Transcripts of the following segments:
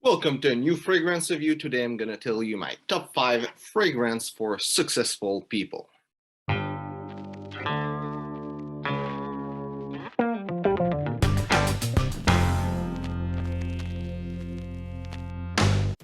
Welcome to a new fragrance review. Today I'm gonna tell you my top 5 fragrance for successful people.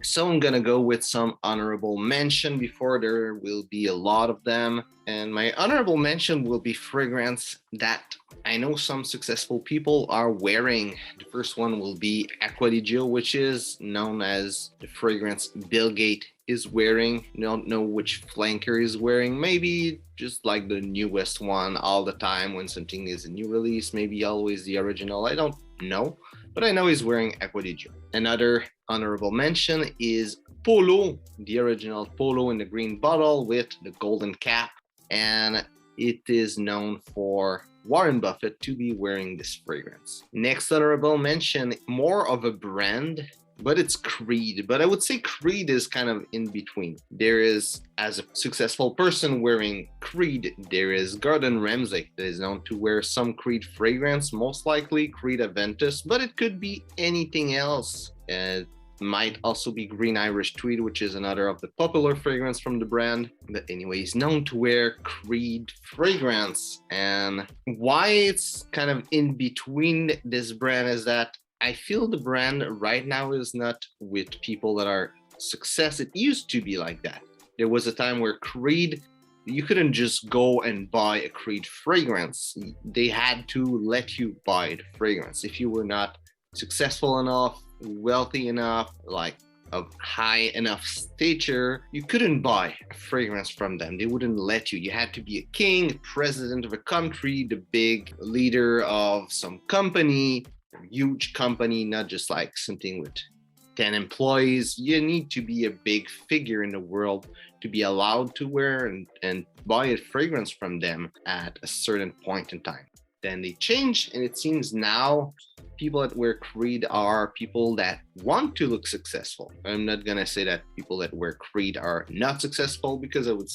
So I'm gonna go with some honorable mention before there will be a lot of them. And my honorable mention will be fragrance that I know some successful people are wearing. The first one will be Acqua di Gio, which is known as the fragrance Bill Gates is wearing. Don't know which flanker is wearing. Maybe just like the newest one all the time when something is a new release. Maybe always the original. I don't know. But I know he's wearing Acqua di Gio. Another honorable mention is Polo, the original Polo in the green bottle with the golden cap. And it is known for Warren Buffett to be wearing this fragrance. Next honorable mention, more of a brand, but it's Creed. But I would say Creed is kind of in between. There is, as a successful person wearing Creed, there is Gordon Ramsay that is known to wear some Creed fragrance, most likely Creed Aventus, but it could be anything else. Might also be Green Irish Tweed, which is another of the popular fragrance from the brand. But anyway, he's known to wear Creed fragrance. And why it's kind of in between this brand is that I feel the brand right now is not with people that are success. It used to be like that. There was a time where Creed, you couldn't just go and buy a Creed fragrance. They had to let you buy the fragrance. If you were not successful enough, wealthy enough, like of high enough stature, you couldn't buy a fragrance from them. They wouldn't let you. You had to be a king, president of a country, the big leader of some company, a huge company, not just like something with 10 employees. You need to be a big figure in the world to be allowed to wear and buy a fragrance from them at a certain point in time. Then they changed, and it seems now people that wear Creed are people that want to look successful. I'm not gonna say that people that wear Creed are not successful, because I would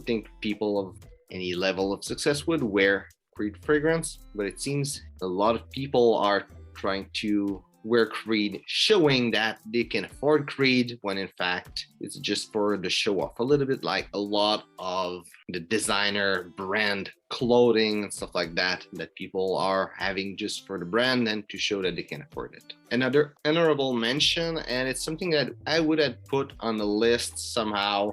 think people of any level of success would wear Creed fragrance, but it seems a lot of people are trying to wear Creed, showing that they can afford Creed, when in fact it's just for the show off. A little bit like a lot of the designer brand clothing and stuff like that people are having just for the brand and to show that they can afford it. Another honorable mention, and it's something that I would have put on the list somehow,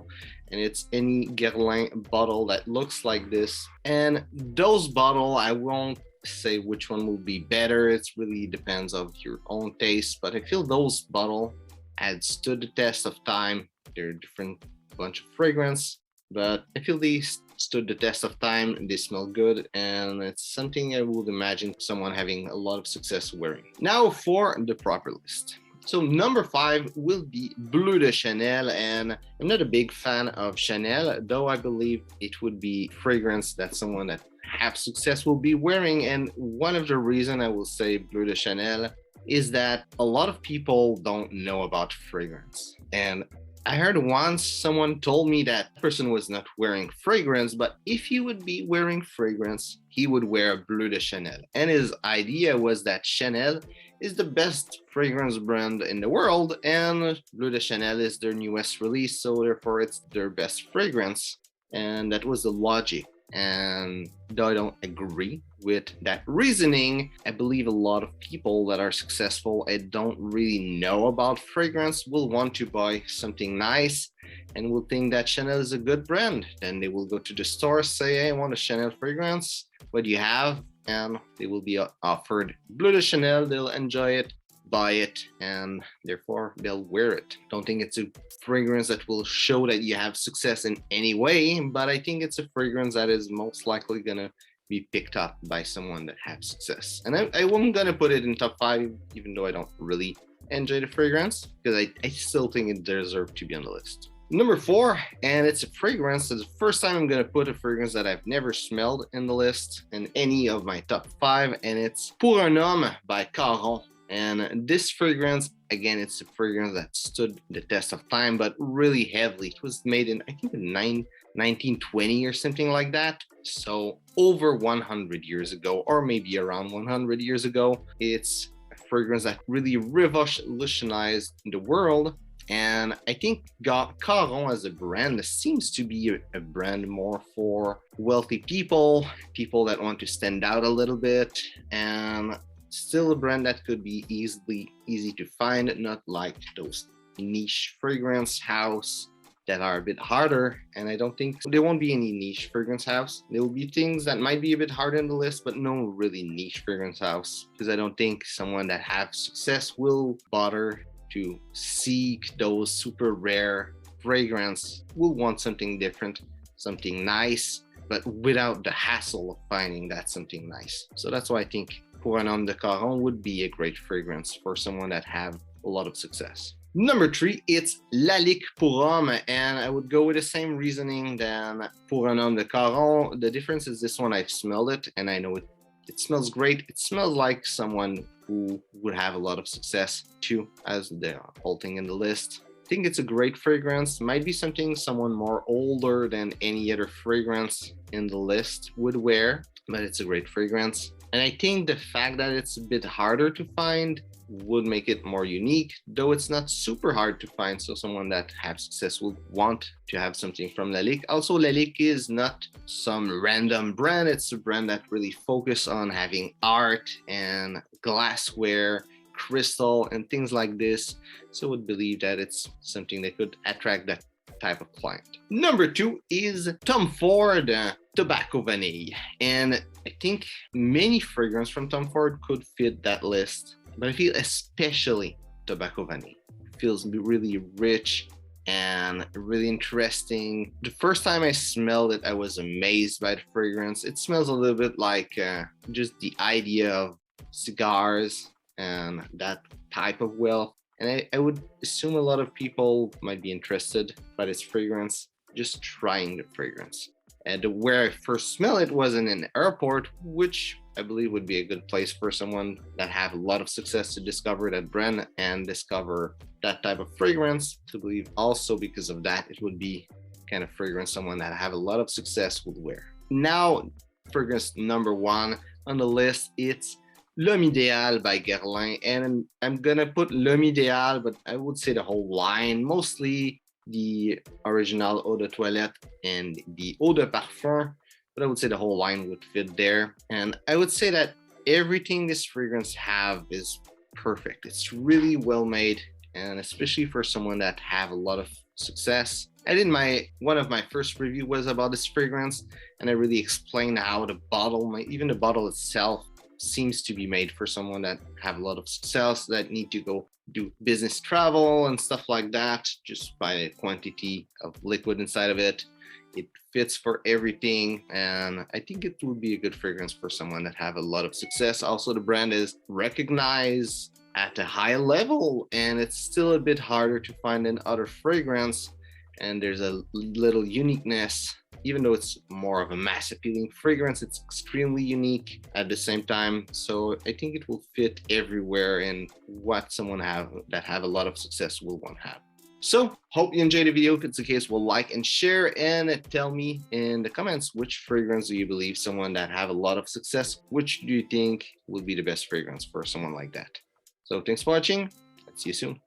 and it's any Guerlain bottle that looks like this. And those bottle, I won't say which one will be better. It really depends of your own taste, but I feel those bottle had stood the test of time. They're different bunch of fragrance, but I feel they stood the test of time. They smell good, and it's something I would imagine someone having a lot of success wearing. Now for the proper list. So number 5 will be Bleu de Chanel, and I'm not a big fan of Chanel, though I believe it would be fragrance that someone that have success will be wearing. And one of the reasons I will say Bleu de Chanel is that a lot of people don't know about fragrance. And I heard once someone told me that person was not wearing fragrance, but if he would be wearing fragrance, he would wear Bleu de Chanel. And his idea was that Chanel is the best fragrance brand in the world, and Bleu de Chanel is their newest release, so therefore it's their best fragrance. And that was the logic. And though I don't agree with that reasoning, I believe a lot of people that are successful and don't really know about fragrance will want to buy something nice and will think that Chanel is a good brand. Then they will go to the store, say, hey, I want a Chanel fragrance. What do you have? And they will be offered Bleu de Chanel. They'll enjoy it, buy it, and therefore they'll wear it. Don't think it's a fragrance that will show that you have success in any way, but I think it's a fragrance that is most likely gonna be picked up by someone that has success. And I'm gonna put it in top 5, even though I don't really enjoy the fragrance, because I still think it deserves to be on the list. Number 4, and it's a fragrance. It's the first time I'm gonna put a fragrance that I've never smelled in the list in any of my top 5, and it's Pour un Homme by Caron. And this fragrance, again, it's a fragrance that stood the test of time, but really heavily. It was made in, I think, 1920 or something like that. So over 100 years ago, or maybe around 100 years ago. It's a fragrance that really revolutionized the world. And I think Caron as a brand seems to be a brand more for wealthy people, people that want to stand out a little bit, and still a brand that could be easy to find, not like those niche fragrance house that are a bit harder. And I don't think there won't be any niche fragrance house. There will be things that might be a bit harder in the list, but no really niche fragrance house, because I don't think someone that have success will bother to seek those super rare fragrance. Will want something different, something nice, but without the hassle of finding that something nice. So that's why I think Pour un homme de Caron would be a great fragrance for someone that have a lot of success. Number 3, it's Lalique pour homme, and I would go with the same reasoning than Pour un homme de Caron. The difference is this one, I've smelled it, and I know it smells great. It smells like someone who would have a lot of success too, as the whole thing in the list. I think it's a great fragrance. Might be something someone more older than any other fragrance in the list would wear, but it's a great fragrance. And I think the fact that it's a bit harder to find would make it more unique, though it's not super hard to find. So someone that have success will want to have something from Lalique. Also, Lalique is not some random brand. It's a brand that really focus on having art and glassware, crystal, and things like this. So I would believe that it's something that could attract that type of client. Number 2 is Tom Ford Tobacco Vanille. And I think many fragrances from Tom Ford could fit that list, but I feel especially Tobacco Vanille. It feels really rich and really interesting. The first time I smelled it, I was amazed by the fragrance. It smells a little bit like just the idea of cigars and that type of wealth. And I would assume a lot of people might be interested by this fragrance, just trying the fragrance. And where I first smelled it was in an airport, which I believe would be a good place for someone that have a lot of success to discover that brand and discover that type of fragrance. To believe also because of that, it would be kind of fragrance someone that have a lot of success would wear. Now, fragrance number 1 on the list, it's L'Homme Idéal by Guerlain, and I'm gonna put L'Homme Idéal, but I would say the whole line, mostly the original Eau de Toilette and the Eau de Parfum, but I would say the whole line would fit there. And I would say that everything this fragrance have is perfect. It's really well made, and especially for someone that have a lot of success. I did one of my first review was about this fragrance, and I really explained how the bottle, even the bottle itself, seems to be made for someone that have a lot of success, that need to go do business travel and stuff like that, just by the quantity of liquid inside of it. It fits for everything, and I think it would be a good fragrance for someone that have a lot of success. Also, the brand is recognized at a high level, and it's still a bit harder to find than other fragrance, and there's a little uniqueness. Even though it's more of a mass appealing fragrance, it's extremely unique at the same time. So I think it will fit everywhere in what someone that have a lot of success will want to have. So hope you enjoyed the video. If it's the case, we'll like and share, and tell me in the comments which fragrance do you believe someone that have a lot of success, which do you think will be the best fragrance for someone like that. So thanks for watching, and see you soon.